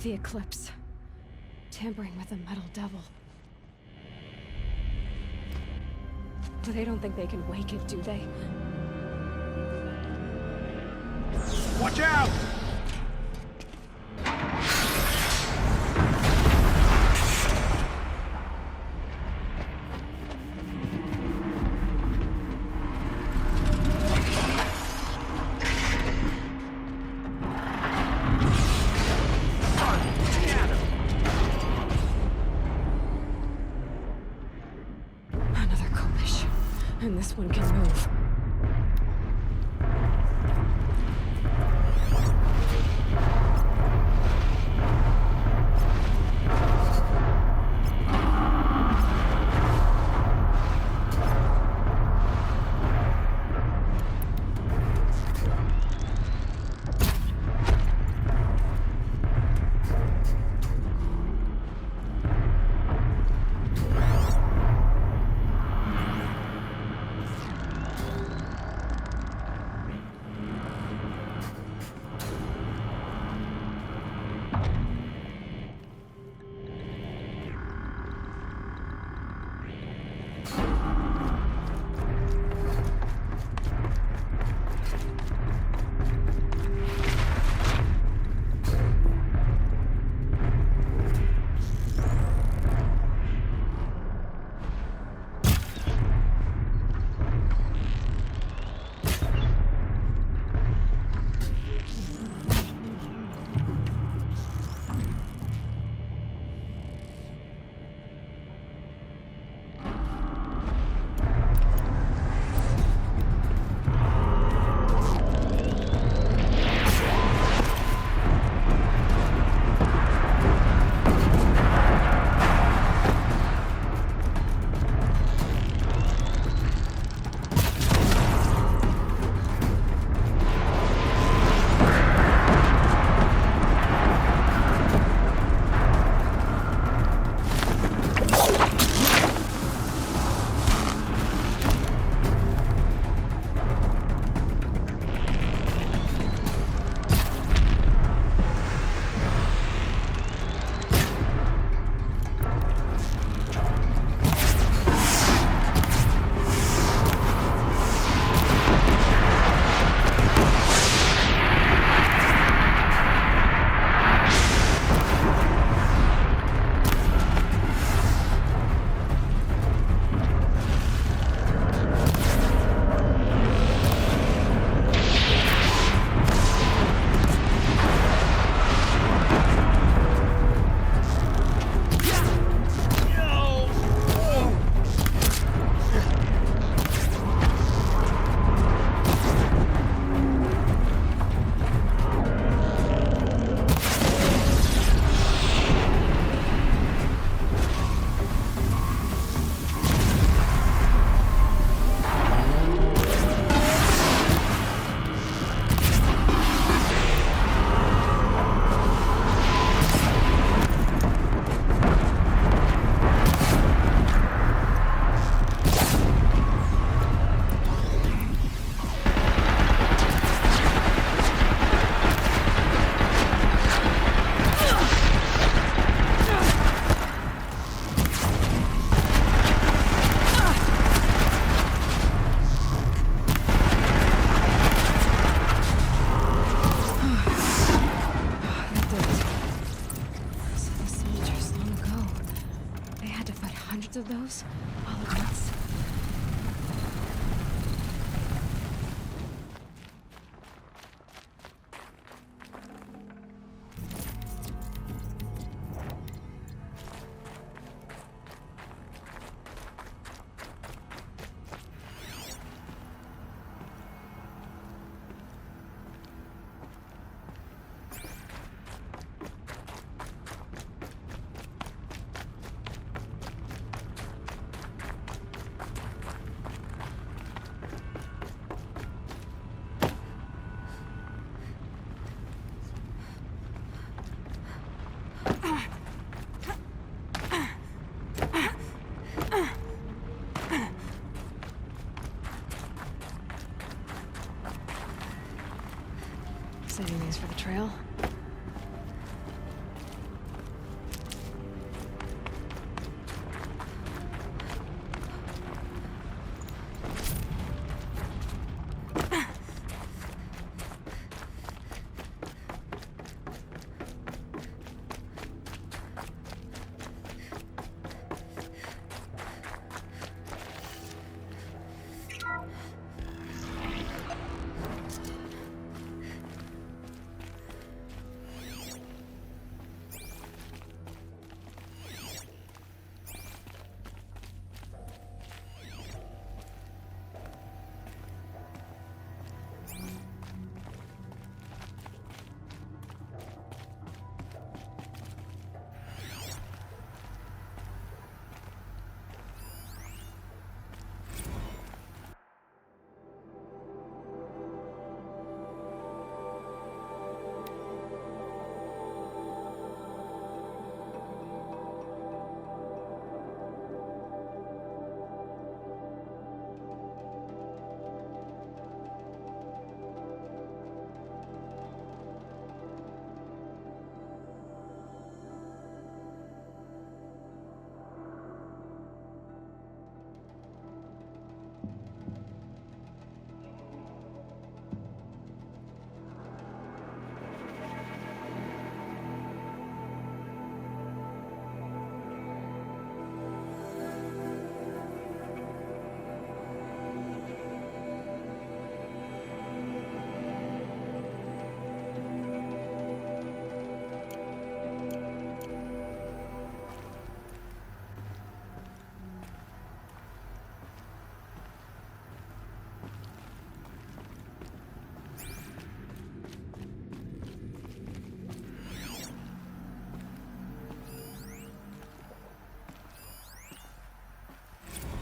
The Eclipse. Tampering with the Metal Devil. But they don't think they can wake it, do they? Watch out! Another Kobish. And this one can move. Of those all at once.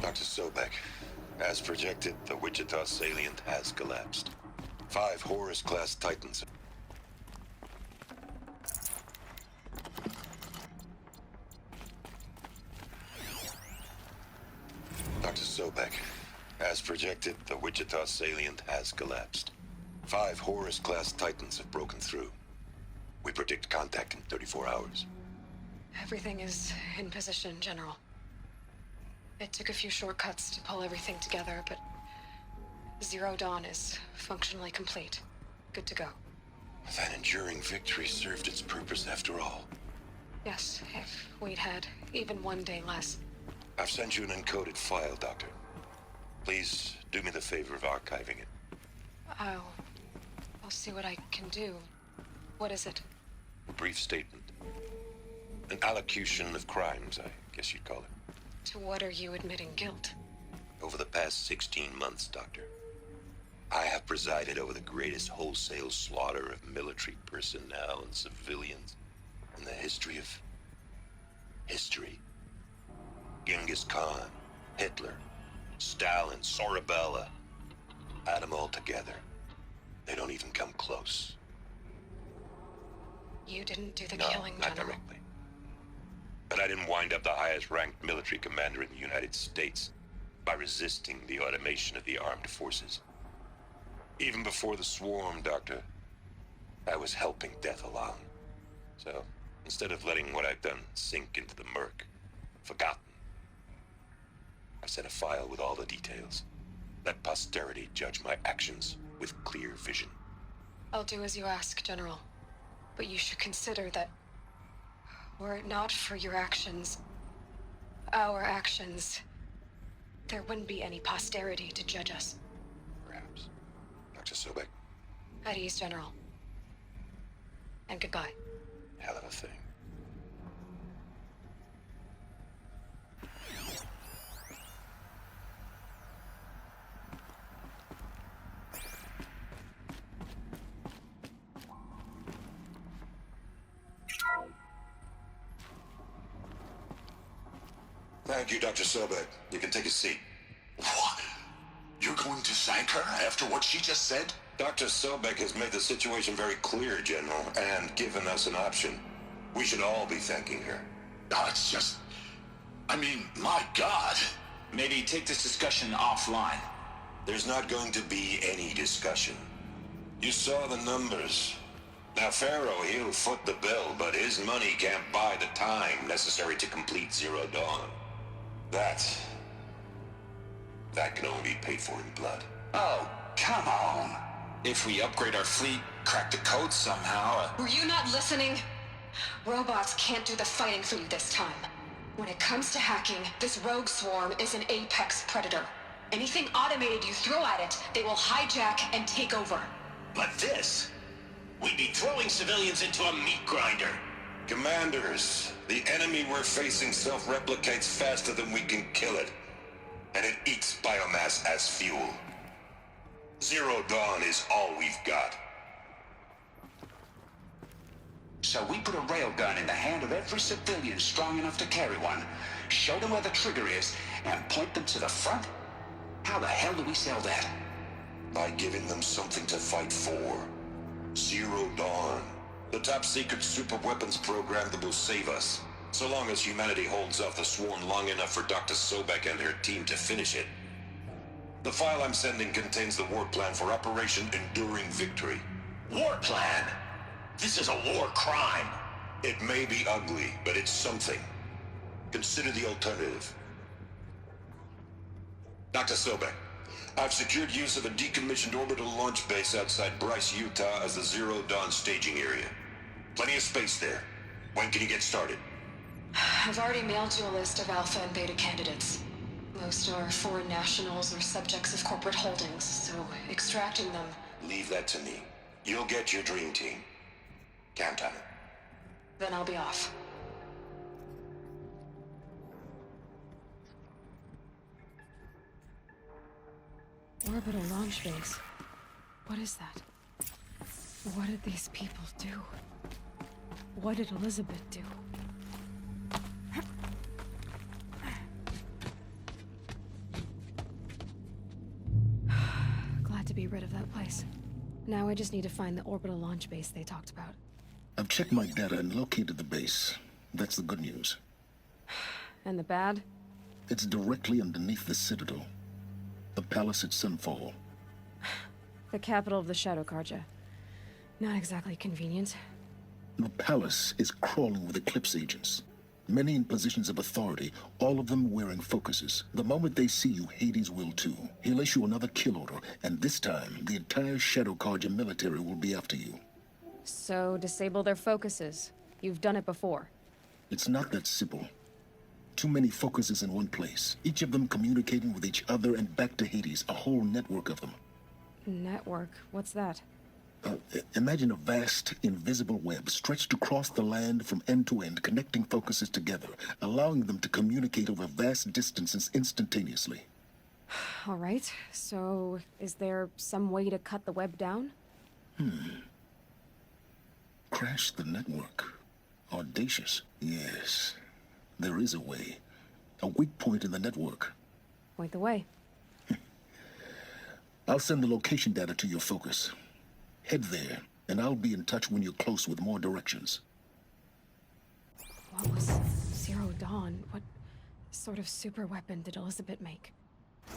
Dr. Sobek, as projected, the Wichita salient has collapsed. 5 Horus-class Titans. Dr. Sobek, as projected, the Wichita salient has collapsed. 5 Horus-class Titans have broken through. We predict contact in 34 hours. Everything is in position, General. It took a few shortcuts to pull everything together, but Zero Dawn is functionally complete. Good to go. That enduring victory served its purpose after all. Yes, if we'd had even one day less. I've sent you an encoded file, Doctor. Please do me the favor of archiving it. I'll see what I can do. What is it? A brief statement. An allocution of crimes, I guess you'd call it. To what are you admitting guilt? Over the past 16 months, Doctor, I have presided over the greatest wholesale slaughter of military personnel and civilians in the history of... history. Genghis Khan, Hitler, Stalin, Sorabella. Add them all together. They don't even come close. You didn't do the No, killing, not General. directly. But I didn't wind up the highest-ranked military commander in the United States by resisting the automation of the armed forces. Even before the swarm, Doctor, I was helping death along. So, instead of letting what I've done sink into the murk, forgotten, I sent a file with all the details. Let posterity judge my actions with clear vision. I'll do as you ask, General. But you should consider that were it not for your actions, our actions, there wouldn't be any posterity to judge us. Perhaps. Dr. Sobek, At ease, General. And goodbye. hell of a thing. Thank you, Dr. Sobek. You can take a seat. What? You're going to thank her after what she just said? Dr. Sobek has made the situation very clear, General, and given us an option. We should all be thanking her. No, it's just... I mean, my God. Maybe take this discussion offline. There's not going to be any discussion. You saw the numbers. Now, Pharaoh, he'll foot the bill, but his money can't buy the time necessary to complete Zero Dawn. That can only be paid for in blood. Oh, come on. If we upgrade our fleet, crack the code somehow, Were you not listening? Robots can't do the fighting for you this time. When it comes to hacking, this rogue swarm is an apex predator. Anything automated you throw at it, they will hijack and take over. But this, we'd be throwing civilians into a meat grinder. Commanders, the enemy we're facing self-replicates faster than we can kill it. And it eats biomass as fuel. Zero Dawn is all we've got. So we put a railgun in the hand of every civilian strong enough to carry one, show them where the trigger is, and point them to the front? How the hell do we sell that? By giving them something to fight for. Zero Dawn. The top-secret superweapons program that will save us. So long as humanity holds off the swarm long enough for Dr. Sobek and her team to finish it. The file I'm sending contains the war plan for Operation Enduring Victory. War plan? This is a war crime. It may be ugly, but it's something. Consider the alternative. Dr. Sobek, I've secured use of a decommissioned orbital launch base outside Bryce, Utah as the Zero Dawn staging area. Plenty of space there. When can you get started? I've already mailed you a list of alpha and beta candidates. Most are foreign nationals or subjects of corporate holdings, so extracting them... Leave that to me. You'll get your dream team. Count on it. Then I'll be off. Orbital launch base. What is that? What did these people do? What did Elizabeth do? Now I just need to find the orbital launch base they talked about. I've checked my data and located the base. That's the good news. And the bad? It's directly underneath the Citadel. The palace at Sunfall. The capital of the Shadow Carja. Not exactly convenient. The palace is crawling with Eclipse agents. Many in positions of authority, all of them wearing focuses. The moment they see you, Hades will too. He'll issue another kill order, and this time, the entire Shadow Carja military will be after you. So, disable their focuses. You've done it before. It's not that simple. Too many focuses in one place, each of them communicating with each other and back to Hades, a whole network of them. Network? What's that? Imagine a vast, invisible web stretched across the land from end to end, connecting focuses together, allowing them to communicate over vast distances instantaneously. All right, so is there some way to cut the web down? Crash the network. Audacious. Yes, there is a way. A weak point in the network. Point the way. I'll send the location data to your focus. Head there, and I'll be in touch when you're close with more directions. What was Zero Dawn? What sort of super weapon did Elizabeth make?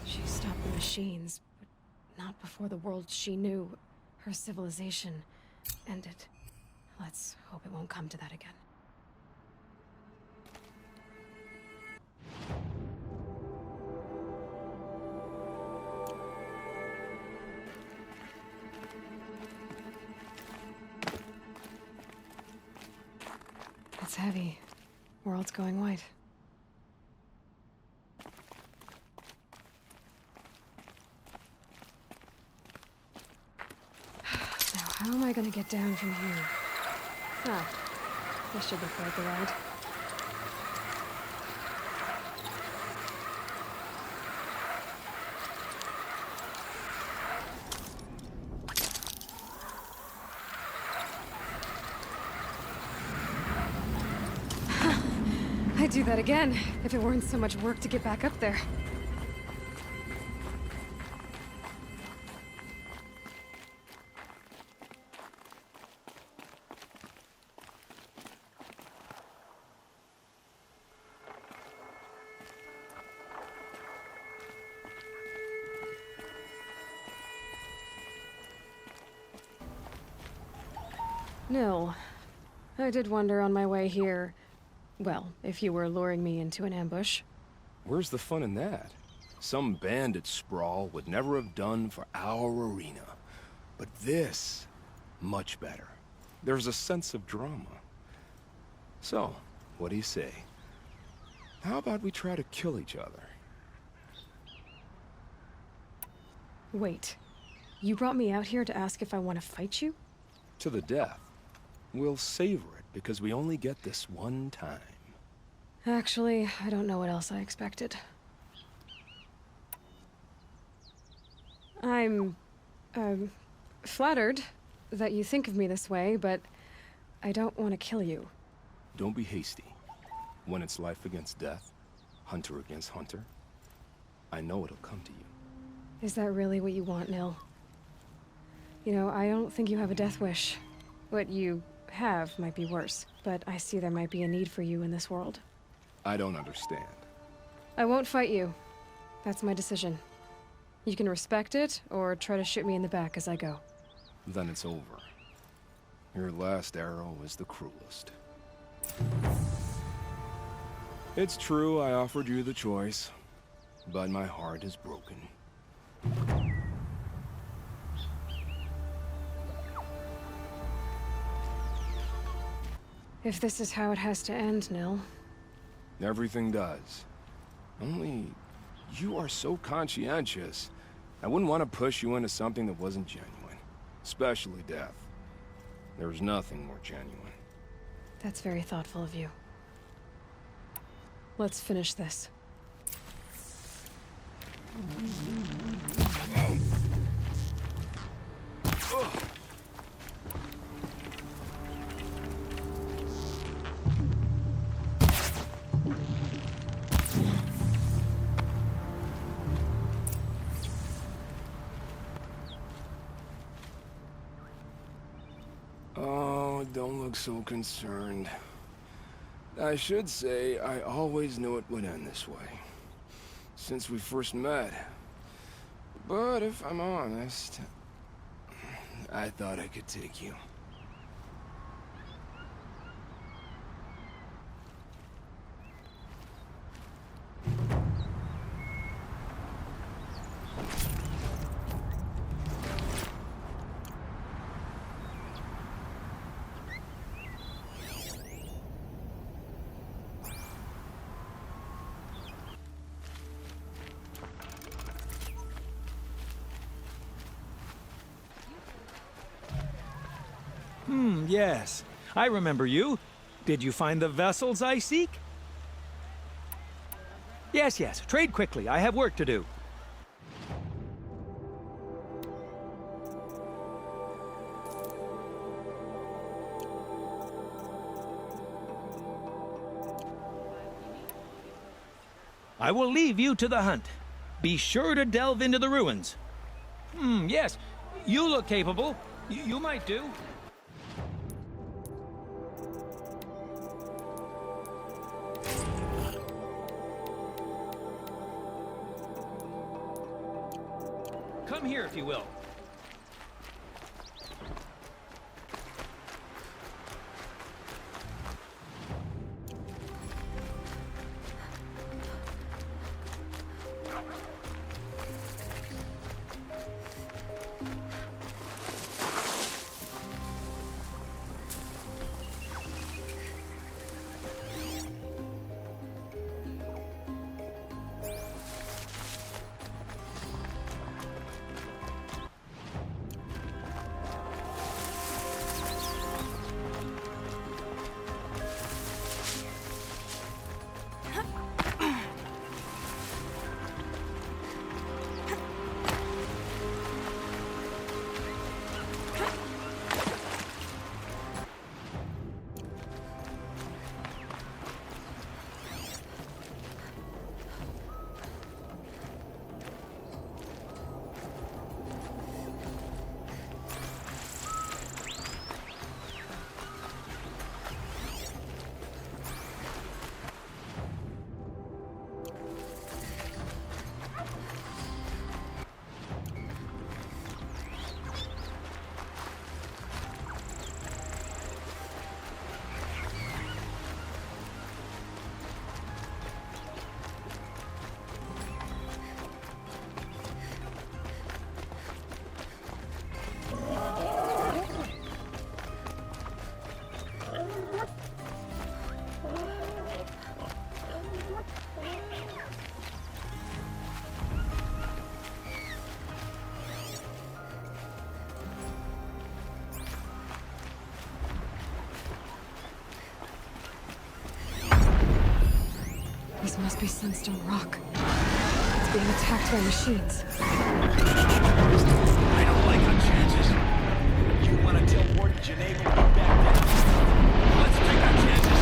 She stopped the machines, but not before the world she knew, her civilization, ended. Let's hope it won't come to that again. It's heavy. World's going white. Now, how am I gonna get down from here? Ah, this should be quite the ride. I'd do that again, if it weren't so much work to get back up there. Nil, I did wonder on my way here. Well, if you were luring me into an ambush. Where's the fun in that? Some bandit sprawl would never have done for our arena. But this, much better. There's a sense of drama. So, what do you say? How about we try to kill each other? Wait, you brought me out here to ask if I want to fight you? To the death. We'll savor it because we only get this one time. Actually, I don't know what else I expected. I'm, flattered that you think of me this way, but I don't want to kill you. Don't be hasty. When it's life against death, hunter against hunter, I know it'll come to you. Is that really what you want, Nil? You know, I don't think you have a death wish. What you have might be worse, but I see there might be a need for you in this world. I don't understand. I won't fight you. That's my decision. You can respect it, or try to shoot me in the back as I go. Then it's over. Your last arrow is the cruelest. It's true I offered you the choice, but my heart is broken. If this is how it has to end, Nil. Everything does. Only, you are so conscientious. I wouldn't want to push you into something that wasn't genuine. Especially death. There's nothing more genuine. That's very thoughtful of you. Let's finish this. look so concerned. I should say, I always knew it would end this way. Since we first met. But if I'm honest, I thought I could take you. Yes. I remember you. Did you find the vessels I seek? Yes, yes. Trade quickly. I have work to do. I will leave you to the hunt. Be sure to delve into the ruins. Yes. You look capable. You might do. Come here, if you will. This must be Sunstone Rock. It's being attacked by machines. I don't like our chances. You want to tell Warden Geneva we're back there? Let's take our chances.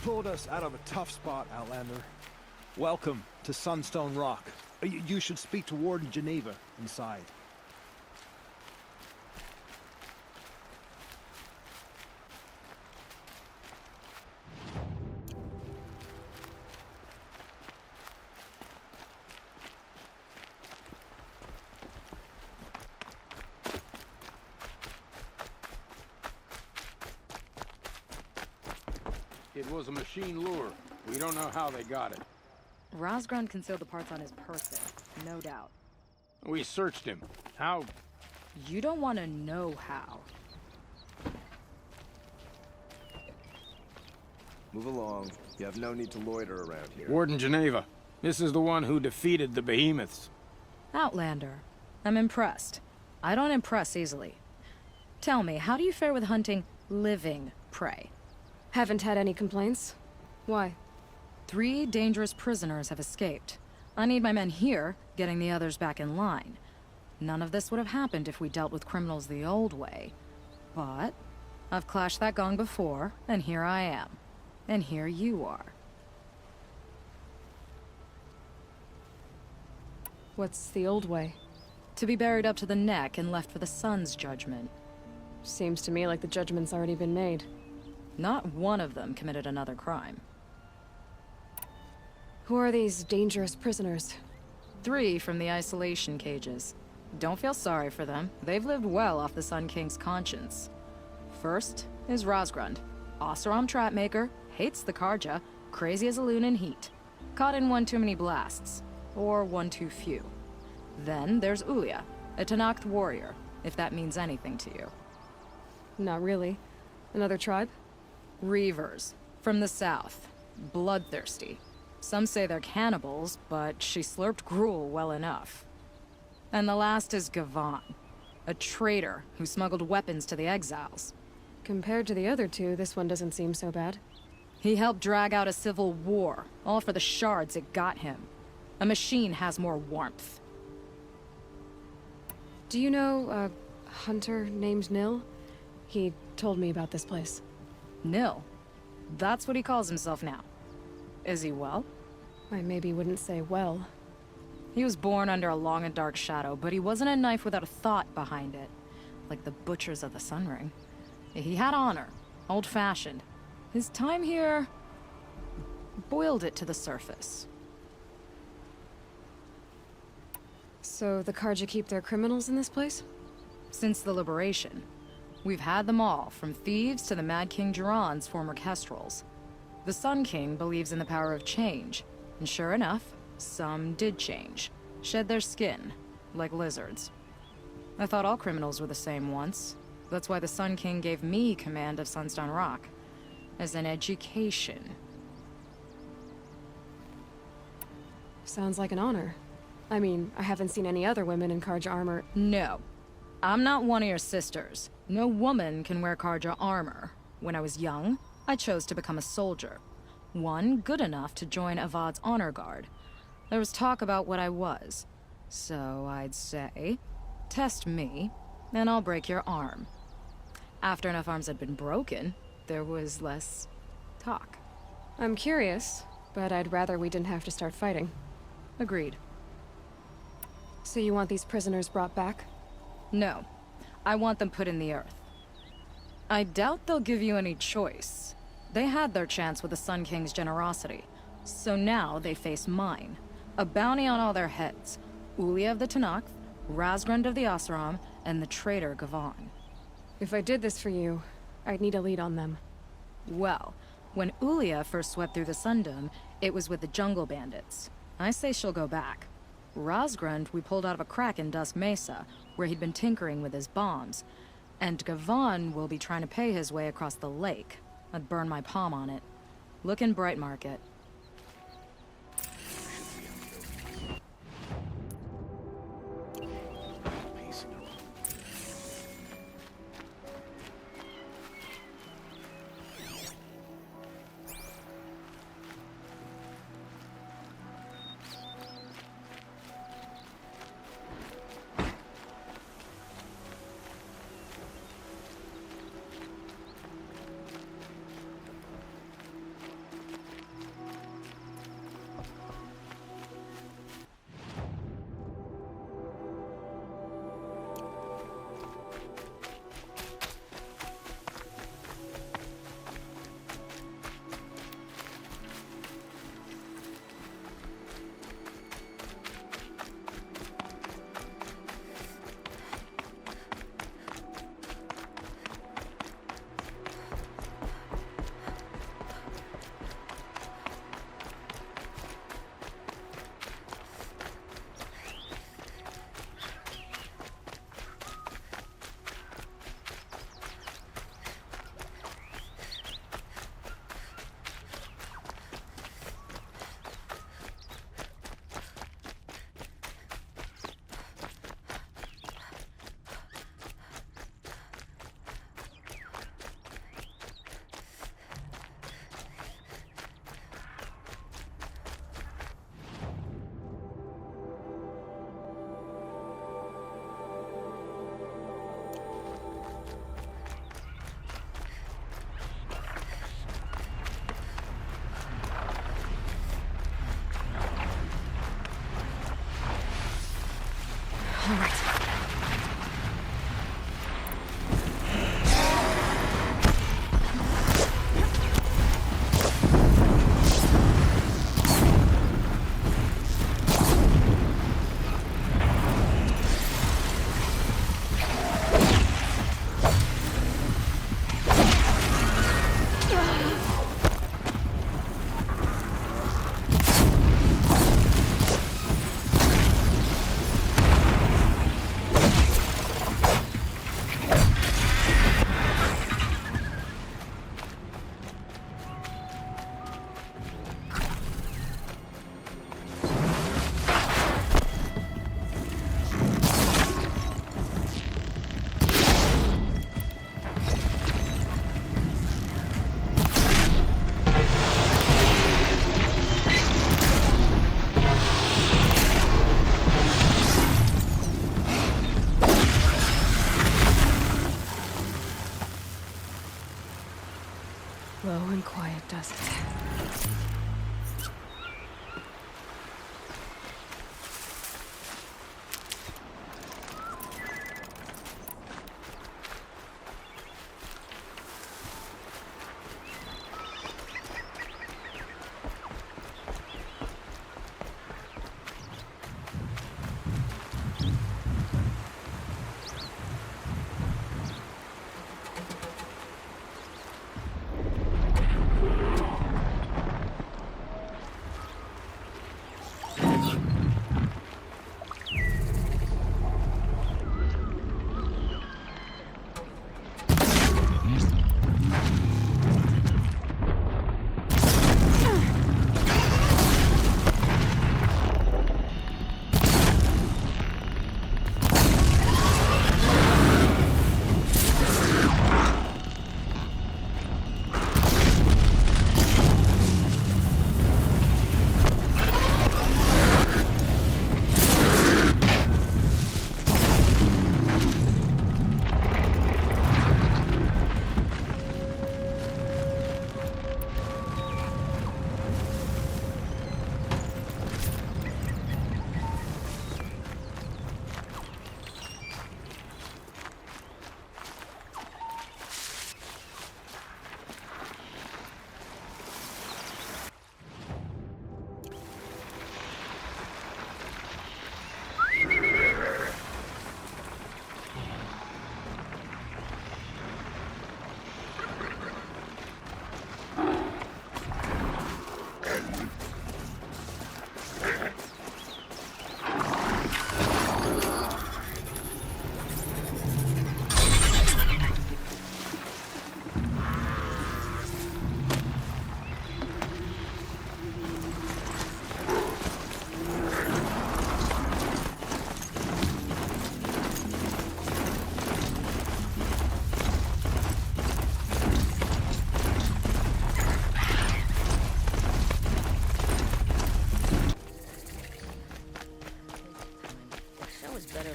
pulled us out of a tough spot, Outlander. Welcome to Sunstone Rock. You should speak to Warden Geneva inside. It was a machine lure. We don't know how they got it. Rosgrund concealed the parts on his person, no doubt. We searched him. How? You don't want to know how. Move along. You have no need to loiter around here. Warden Geneva. This is the one who defeated the behemoths. Outlander. I'm impressed. I don't impress easily. Tell me, how do you fare with hunting living prey? Haven't had any complaints. Why? 3 dangerous prisoners have escaped. I need my men here, getting the others back in line. None of this would have happened if we dealt with criminals the old way. But I've clashed that gong before, and here I am. And here you are. What's the old way? To be buried up to the neck and left for the sun's judgment. Seems to me like the judgment's already been made. Not one of them committed another crime. Who are these dangerous prisoners? 3 from the isolation cages. Don't feel sorry for them. They've lived well off the Sun King's conscience. First is Rosgrund. Oseram trapmaker, hates the Karja, crazy as a loon in heat. Caught in one too many blasts. Or one too few. Then there's Ulia, a Tenakth warrior, if that means anything to you. Not really. Another tribe? Reavers, from the south. Bloodthirsty. Some say they're cannibals, but she slurped gruel well enough. And the last is Gavan, a traitor who smuggled weapons to the exiles. Compared to the other 2, this one doesn't seem so bad. He helped drag out a civil war, all for the shards it got him. A machine has more warmth. Do you know a hunter named Nil? He told me about this place. Nil? That's what he calls himself now. Is he well? I maybe wouldn't say well. He was born under a long and dark shadow, but he wasn't a knife without a thought behind it. Like the butchers of the Sunring. He had honor, old-fashioned. His time here boiled it to the surface. So the Karja keep their criminals in this place? Since the liberation. We've had them all, from thieves to the Mad King Jiran's former kestrels. The Sun King believes in the power of change, and sure enough, some did change. Shed their skin, like lizards. I thought all criminals were the same once. That's why the Sun King gave me command of Sunstone Rock. As an education. Sounds like an honor. I mean, I haven't seen any other women in Karja armor. No. I'm not one of your sisters. No woman can wear Karja armor. When I was young, I chose to become a soldier. One good enough to join Avad's honor guard. There was talk about what I was. So I'd say, test me, and I'll break your arm. After enough arms had been broken, there was less talk. I'm curious, but I'd rather we didn't have to start fighting. Agreed. So you want these prisoners brought back? No. I want them put in the earth. I doubt they'll give you any choice. They had their chance with the Sun King's generosity. So now they face mine. A bounty on all their heads. Ulia of the Tenakth, Rosgrund of the Oseram, and the traitor Gavan. If I did this for you, I'd need a lead on them. Well, when Ulia first swept through the Sundom, it was with the jungle bandits. I say she'll go back. Rosgrund we pulled out of a crack in Dusk Mesa, where he'd been tinkering with his bombs. And Gavan will be trying to pay his way across the lake. I'd burn my palm on it. Look in Bright Market. All right. Low and quiet does it.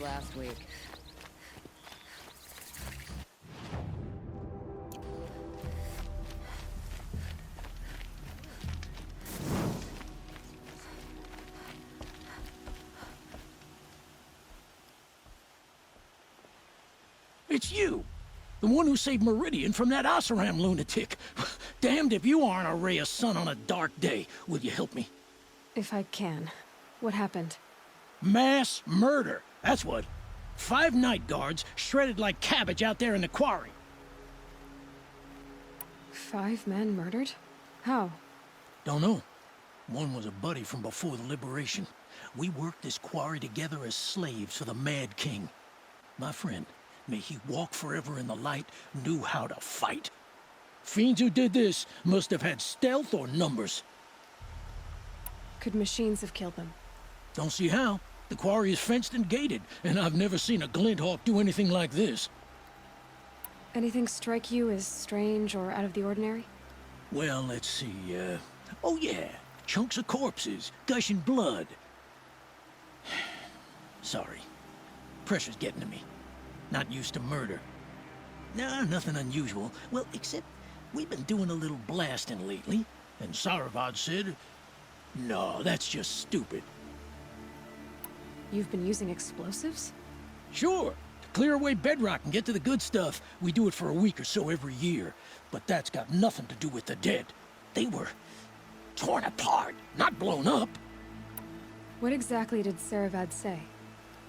Last week. It's you! The one who saved Meridian from that Oseram lunatic. Damned if you aren't a ray of sun on a dark day. Will you help me? If I can. What happened? Mass murder. That's what. 5 night guards shredded like cabbage out there in the quarry. 5 men murdered? How? Don't know. One was a buddy from before the liberation. We worked this quarry together as slaves for the Mad King. My friend, may he walk forever in the light, knew how to fight. Fiends who did this must have had stealth or numbers. Could machines have killed them? Don't see how. The quarry is fenced and gated, and I've never seen a Glinthawk do anything like this. Anything strike you as strange or out of the ordinary? Well, let's see, oh yeah, chunks of corpses, gushing blood. Sorry. Pressure's getting to me. Not used to murder. Nah, nothing unusual. Well, except we've been doing a little blasting lately, and Saravad said, no, that's just stupid. You've been using explosives? Sure. To clear away bedrock and get to the good stuff, we do it for a week or so every year. But that's got nothing to do with the dead. They were torn apart, not blown up. What exactly did Saravad say?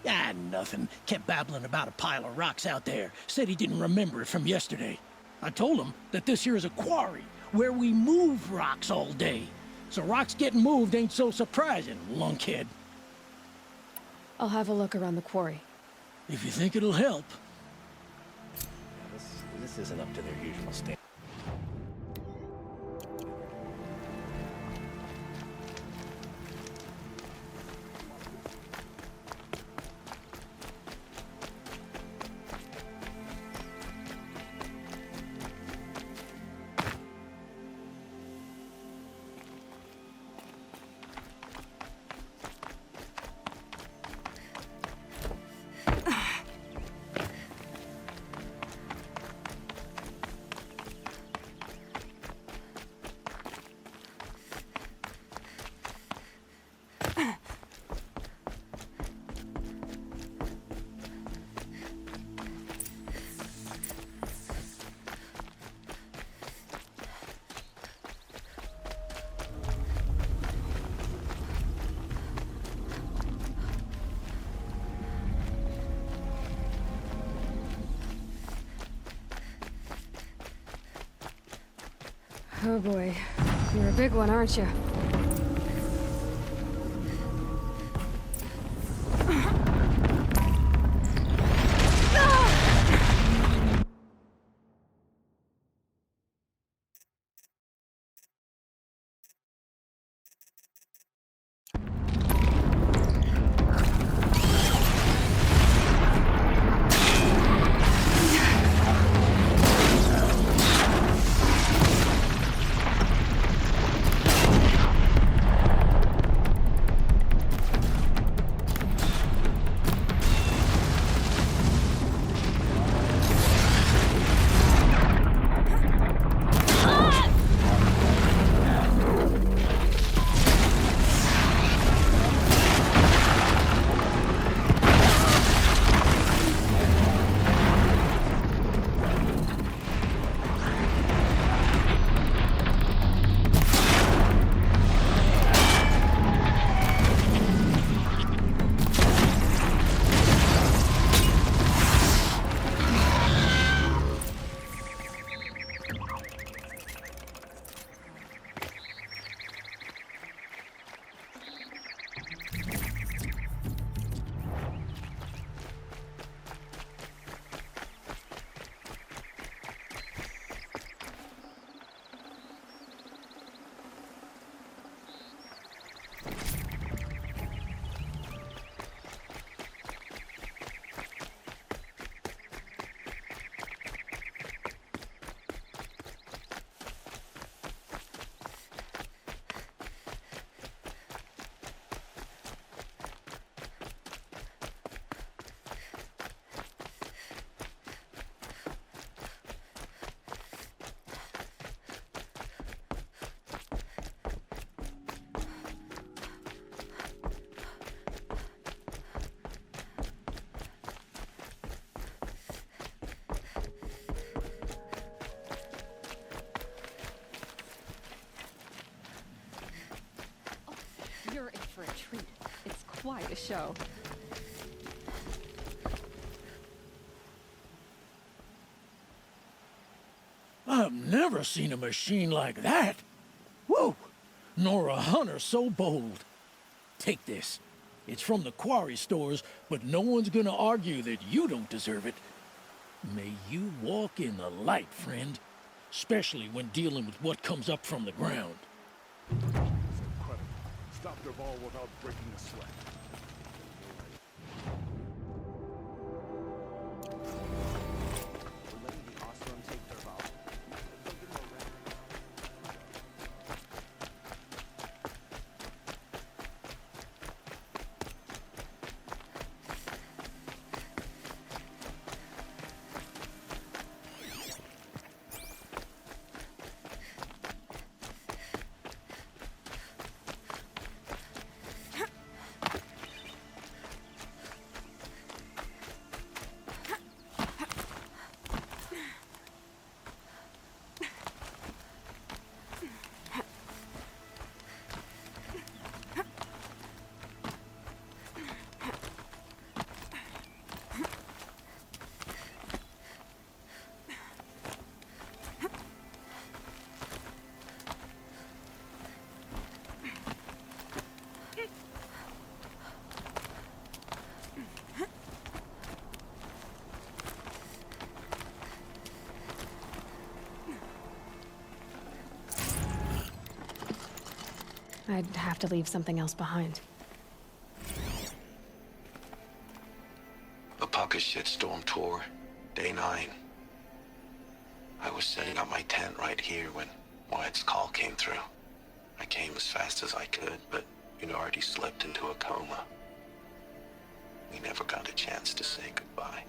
Ah, nothing. Kept babbling about a pile of rocks out there. Said he didn't remember it from yesterday. I told him that this here is a quarry, where we move rocks all day. So rocks getting moved ain't so surprising, lunkhead. I'll have a look around the quarry. If you think it'll help. This isn't up to their usual standard. Oh boy. You're a big one, aren't you? You're in for a treat. It's quite a show. I've never seen a machine like that. Whoa! Nor a hunter so bold. Take this. It's from the quarry stores, but no one's gonna argue that you don't deserve it. May you walk in the light, friend. Especially when dealing with what comes up from the ground. It's incredible. Stop their ball without breaking a sweat. We're letting the Osram take their vow. I'd have to leave something else behind. Apaka's shitstorm tour, day 9. I was setting up my tent right here when Wyatt's call came through. I came as fast as I could, but you'd already slipped into a coma. We never got a chance to say goodbye.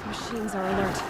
Machines are alert.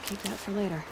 Keep that for later.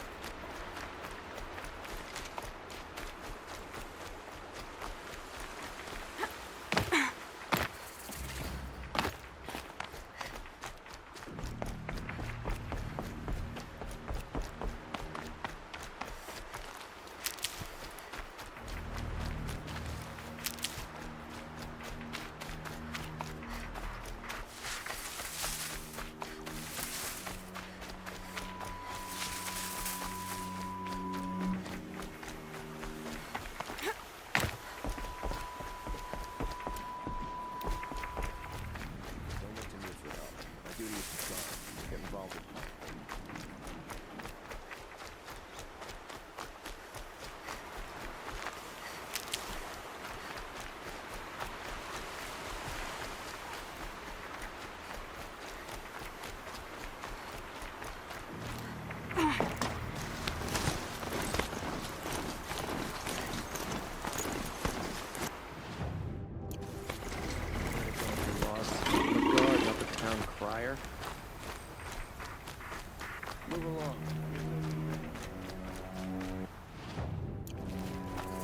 Move along.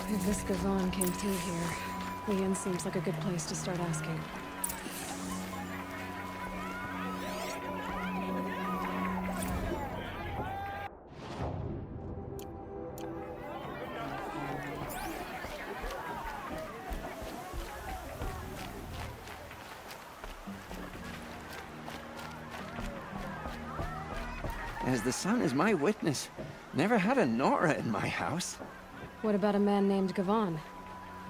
If this Gavon came through here, the inn seems like a good place to start asking. As the sun is my witness, never had a Nora in my house. What about a man named Gavon?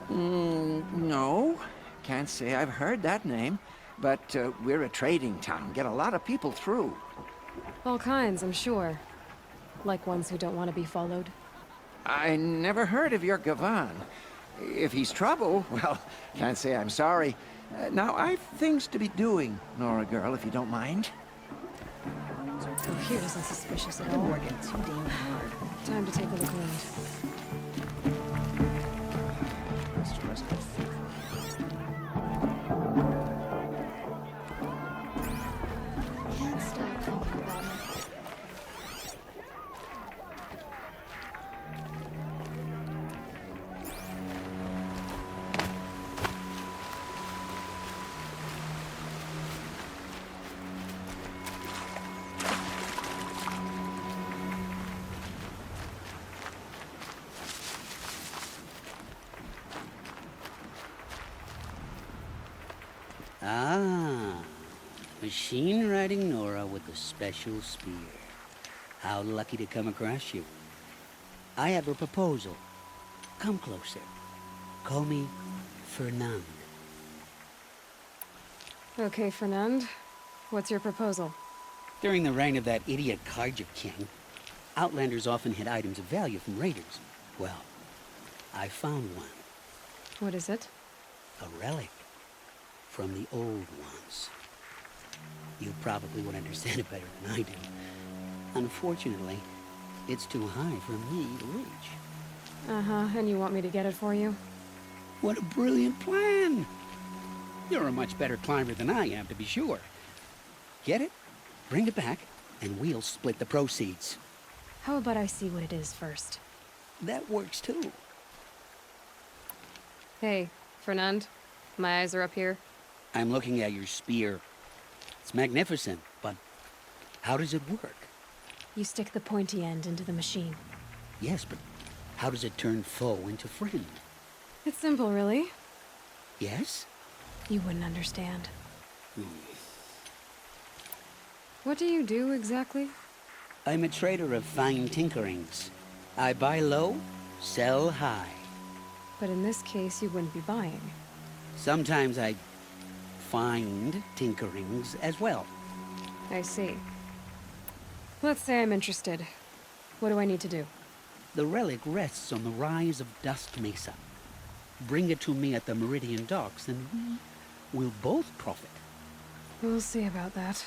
No. Can't say I've heard that name. But we're a trading town. Get a lot of people through. All kinds, I'm sure. Like ones who don't want to be followed. I never heard of your Gavon. If he's trouble, well, can't say I'm sorry. Now, I've things to be doing, Nora girl, if you don't mind. Oh, he wasn't suspicious at all. Been working too damn hard. Time to take a look around. machine riding Nora with a special spear. How lucky to come across you. I have a proposal. Come closer. Call me Fernand. Okay, Fernand. What's your proposal? During the reign of that idiot Carja king, Outlanders often hid items of value from raiders. Well, I found one. What is it? A relic from the old ones. You probably would understand it better than I do. Unfortunately, it's too high for me to reach. Uh-huh, and you want me to get it for you? What a brilliant plan! You're a much better climber than I am, to be sure. Get it, bring it back, and we'll split the proceeds. How about I see what it is first? That works too. Hey, Fernand. My eyes are up here. I'm looking at your spear. It's magnificent, but how does it work? You stick the pointy end into the machine. Yes, but how does it turn foe into friend? It's simple, really. Yes? You wouldn't understand. What do you do, exactly? I'm a trader of fine tinkerings. I buy low, sell high. But in this case, you wouldn't be buying. Sometimes I find tinkerings as well. I see. Let's say I'm interested. What do I need to do? The relic rests on the rise of Dust Mesa. Bring it to me at the Meridian Docks, and we'll both profit. We'll see about that.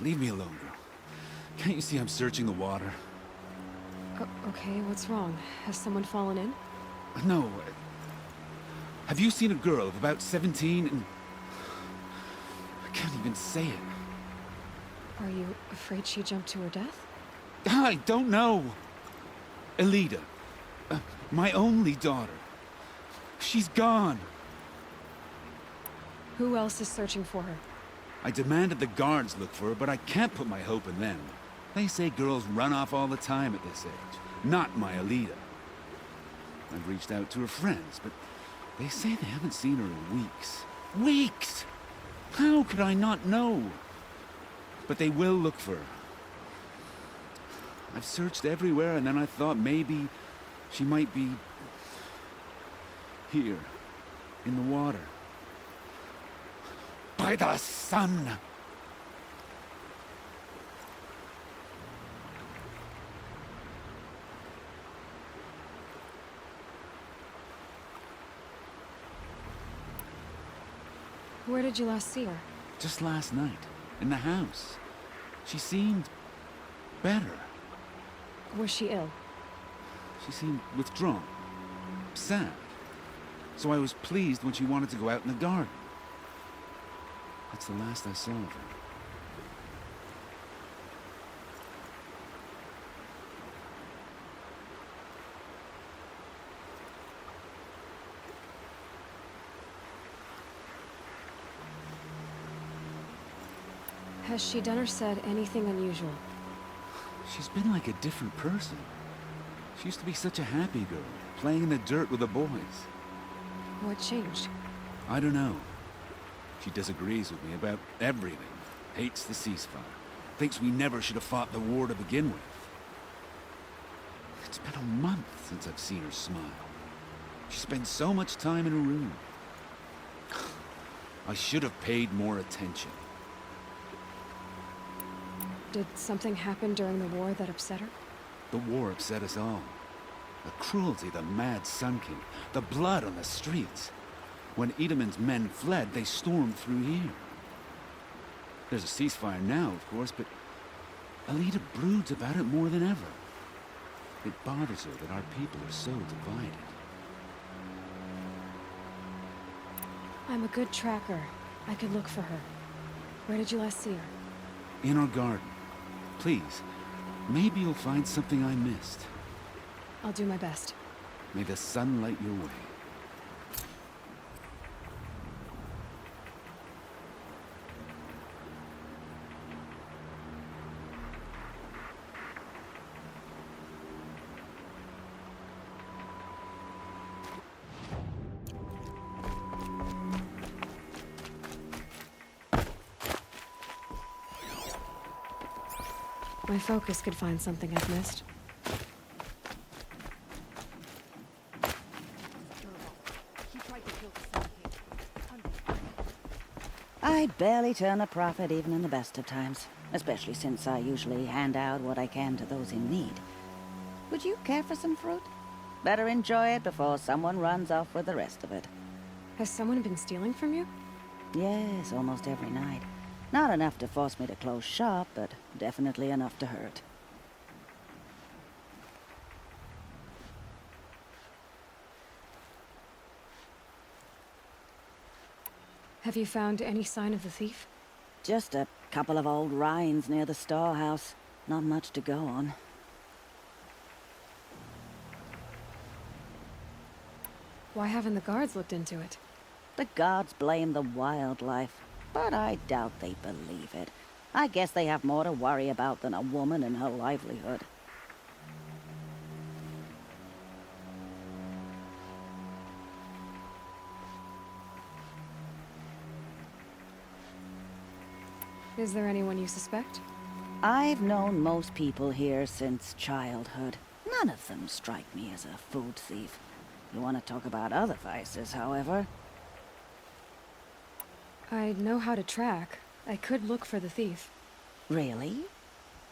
Leave me alone, girl. Can't you see I'm searching the water? Okay, what's wrong? Has someone fallen in? No. Have you seen a girl of about 17 and... I can't even say it. Are you afraid she jumped to her death? I don't know. Elida. My only daughter. She's gone. Who else is searching for her? I demanded the guards look for her, but I can't put my hope in them. They say girls run off all the time at this age. Not my Elida. I've reached out to her friends, but they say they haven't seen her in weeks. Weeks! How could I not know? But they will look for her. I've searched everywhere, and then I thought maybe she might be... here, in the water. By the sun! Where did you last see her? Just last night, in the house. She seemed... better. Was she ill? She seemed withdrawn. Sad. So I was pleased when she wanted to go out in the garden. That's the last I saw of her. Has she done or said anything unusual? She's been like a different person. She used to be such a happy girl, playing in the dirt with the boys. What changed? I don't know. She disagrees with me about everything. Hates the ceasefire. Thinks we never should have fought the war to begin with. It's been a month since I've seen her smile. She spends so much time in her room. I should have paid more attention. Did something happen during the war that upset her? The war upset us all. The cruelty of the mad Sun King. The blood on the streets. When Edamon's men fled, they stormed through here. There's a ceasefire now, of course, but Elida broods about it more than ever. It bothers her that our people are so divided. I'm a good tracker. I could look for her. Where did you last see her? In our garden. Please, maybe you'll find something I missed. I'll do my best. May the sun light your way. My focus could find something I've missed. I barely turn a profit even in the best of times, especially since I usually hand out what I can to those in need. Would you care for some fruit? Better enjoy it before someone runs off with the rest of it. Has someone been stealing from you? Yes, almost every night. Not enough to force me to close shop, but definitely enough to hurt. Have you found any sign of the thief? Just a couple of old rinds near the storehouse. Not much to go on. Why haven't the guards looked into it? The guards blame the wildlife, but I doubt they believe it. I guess they have more to worry about than a woman and her livelihood. Is there anyone you suspect? I've known most people here since childhood. None of them strike me as a food thief. You want to talk about other vices, however? I know how to track. I could look for the thief. Really?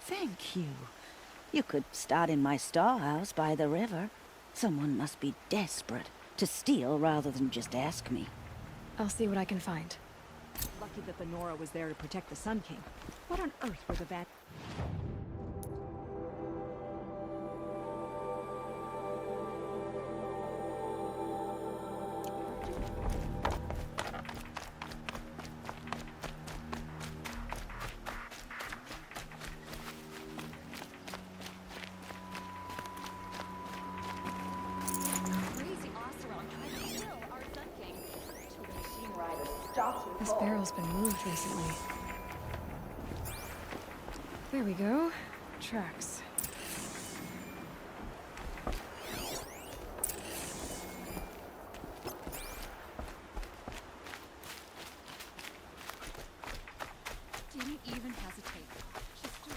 Thank you. You could start in my storehouse by the river. Someone must be desperate to steal rather than just ask me. I'll see what I can find. Lucky that the Nora was there to protect the Sun King. What on earth were the bad... This barrel's been moved recently. There we go. Tracks. Didn't even hesitate. She stood.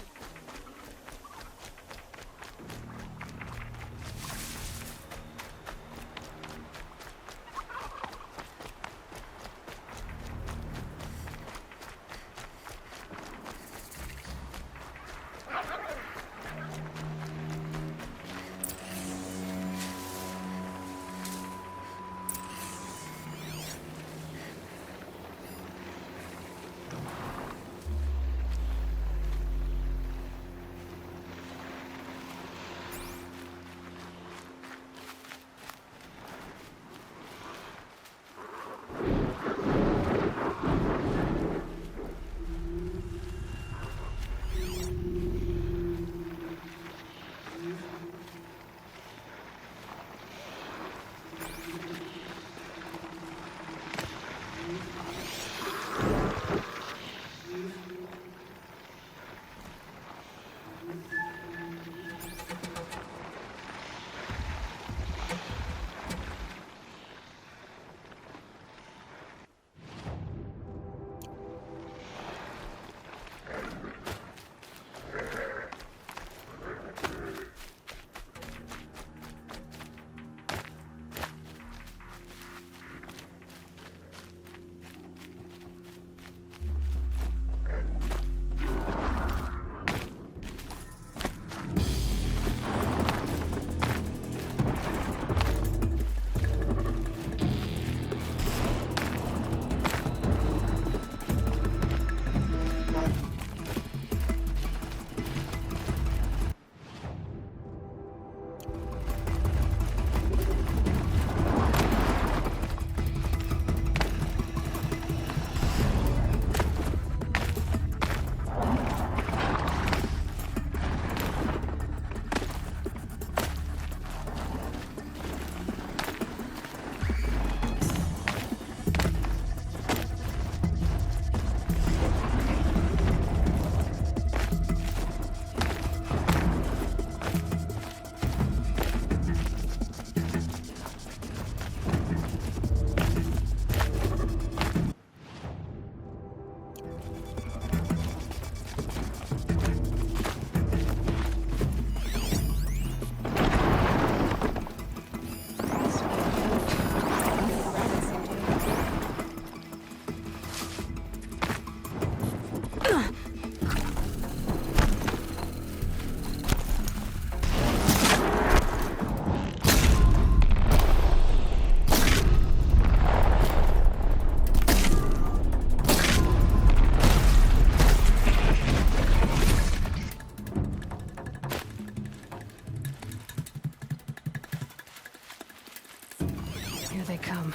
Here they come.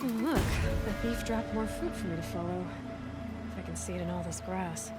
Oh, look. The thief dropped more fruit for me to follow. If I can see it in all this grass.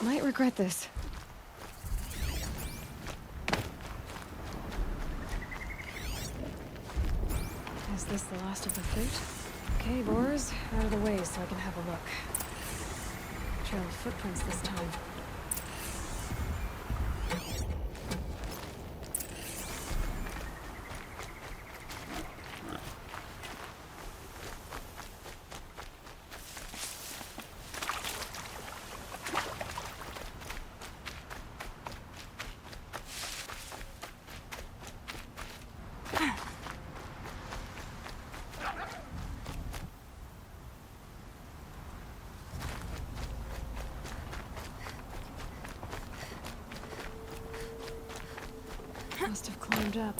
Might regret this. Is this the last of the fruit? Okay, boars, out of the way so I can have a look. Trail of footprints this time. Must have climbed up.